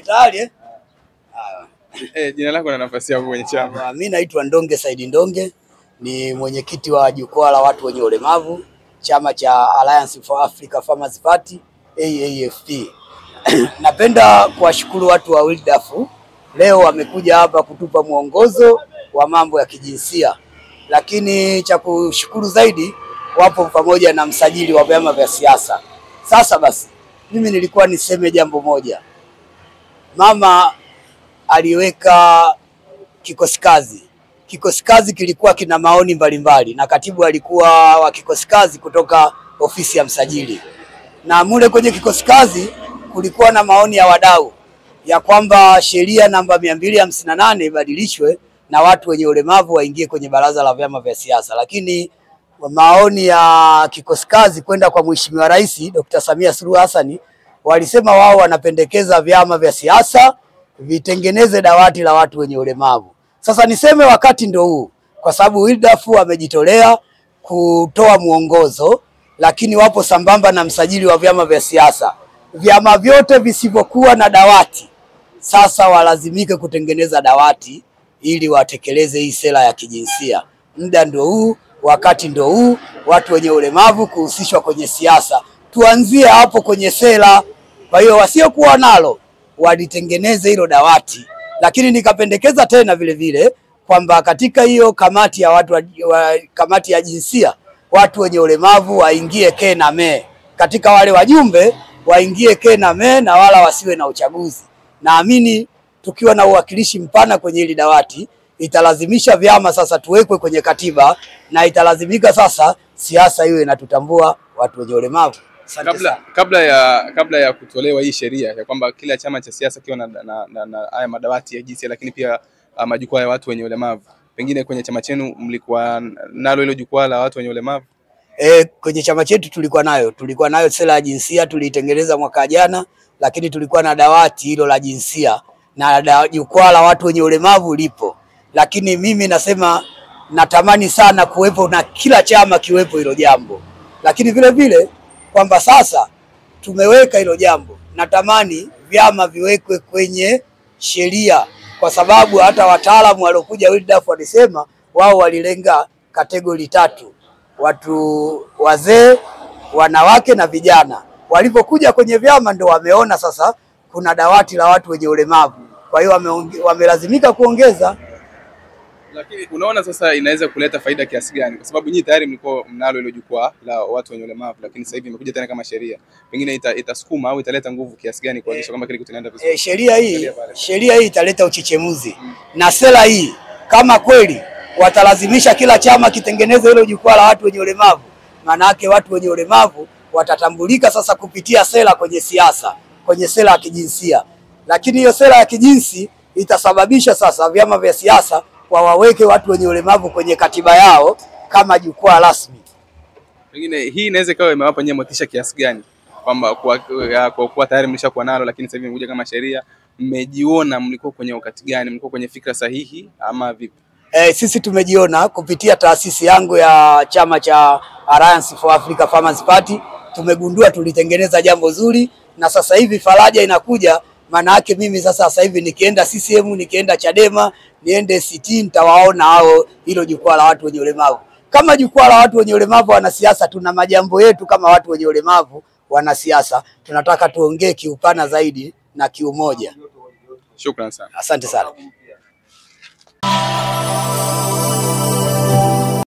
tayari Jina lako na nafasi yako kwenye chama? Mimi naitwa Ndonge Saidi Ndonge, ni mwenyekiti wa jukwaa la watu wenye ulemavu, chama cha Alliance for Africa Farmers Party AAFP. Napenda kuwashukuru watu wa WILDAF, leo wamekuja hapa kutupa mwongozo wa mambo ya kijinsia, lakini cha kushukuru zaidi wapo pamoja na msajili wa vyama vya siasa. Sasa basi mimi nilikuwa niseme jambo moja. Mama aliweka kikosi kazi. Kikosi kazi kilikuwa kina maoni mbalimbali na katibu alikuwa wa kikosi kazi kutoka ofisi ya msajili. Na mule kwenye kikosi kazi kulikuwa na maoni ya wadau ya kwamba sheria namba 258 ibadilishwe na watu wenye ulemavu waingie kwenye baraza la vyama vya siasa. Lakini maoni ya kikosi kazi kwenda kwa Mheshimiwa Rais Dr. Samia Suluhu Hassan, walisema wao wanapendekeza vyama vya siasa vitengeneze dawati la watu wenye ulemavu. Sasa niseme wakati ndio huu, kwa sababu WILDAF wamejitolea kutoa mwongozo, lakini wapo sambamba na msajili wa vyama vya siasa. Vyama vyote visivyokuwa na dawati sasa walazimike kutengeneza dawati ili watekeleze hii sera ya kijinsia. Muda ndio huu, wakati ndio huu, watu wenye ulemavu kuhusishwa kwenye siasa. Tuanzie hapo kwenye sera. Kwa hiyo wasiokuwa nalo walitengeneze hilo dawati, lakini nikapendekeza tena vile vile kwamba katika hiyo kamati ya watu kamati ya jinsia, watu wenye ulemavu waingie ke na me. Katika wale wajumbe waingie ke na me, na wala wasiwe na uchaguzi. Naamini tukiwa na uwakilishi mpana kwenye hili dawati italazimisha vyama sasa tuwekwe kwenye katiba, na italazimika sasa siasa iwe inatutambua watu wenye ulemavu. Kabla ya kutolewa hii sheria ya kwamba kila chama cha siasa kiwa na haya madawati ya jinsia, lakini pia majukwaa ya watu wenye ulemavu, pengine kwenye chama chenu mlikuwa nalo hilo jukwaa la watu wenye ulemavu? Kwenye chama chetu tulikuwa nayo sera ya jinsia, tulitengeneza mwaka jana, lakini tulikuwa na dawati hilo la jinsia na jukwaa la watu wenye ulemavu lipo. Lakini mimi nasema natamani sana kuwepo na kila chama kiwepo hilo jambo, lakini vile vile kwamba sasa tumeweka hilo jambo, natamani vyama viwekwe kwenye sheria, kwa sababu hata wataalamu waliokuja WILDAF walisema wao walilenga kategori 3: watu wazee, wanawake na vijana. Walipokuja kwenye vyama ndo wameona sasa kuna dawati la watu wenye ulemavu, kwa hiyo wamelazimika kuongeza. Lakini unaona sasa inaweza kuleta faida kiasi gani? Kwa sababu nyinyi tayari mlikuwa mnalo hilo jukwaa la watu wenye ulemavu, lakini sasa hivi imekuja tena kama sheria. Pengine itasukuma au italeta nguvu kiasi gani kuhakikisha kwamba kile kitu kinaenda vizuri? Sheria hii italeta uchechemuzi. Na sera hii kama kweli watalazimisha kila chama kitengeneze hilo jukwaa la watu wenye ulemavu, maana yake watu wenye ulemavu watatambulika sasa kupitia sera kwenye siasa, kwenye sera ya kijinsia. Lakini hiyo sera ya kijinsi itasababisha sasa vyama vya siasa waweke watu wenye ulemavu kwenye katiba yao kama jukwaa rasmi. Pengine hii inaweza ikawa imewapa nyinyi motisha kiasi gani kwamba kwa tayari mlishakuwa nalo, lakini sasa hivi imekuja kama sheria, mmejiona mlikuwa kwenye wakati gani? Mlikuwa kwenye fikra sahihi ama vipi? Sisi tumejiona kupitia taasisi yangu ya chama cha Alliance for Africa Farmers Party, tumegundua tulitengeneza jambo zuri, na sasa hivi faraja inakuja. Maana yake mimi sasa hivi nikienda CCM, nikienda Chadema, niende ACT, nitawaona hao hilo jukwaa la watu wenye ulemavu. Kama jukwaa la watu wenye ulemavu wanasiasa, tuna majambo yetu kama watu wenye ulemavu wanasiasa, tunataka tuongee kiupana zaidi na kiumoja. Shukrani sana. Asante sana.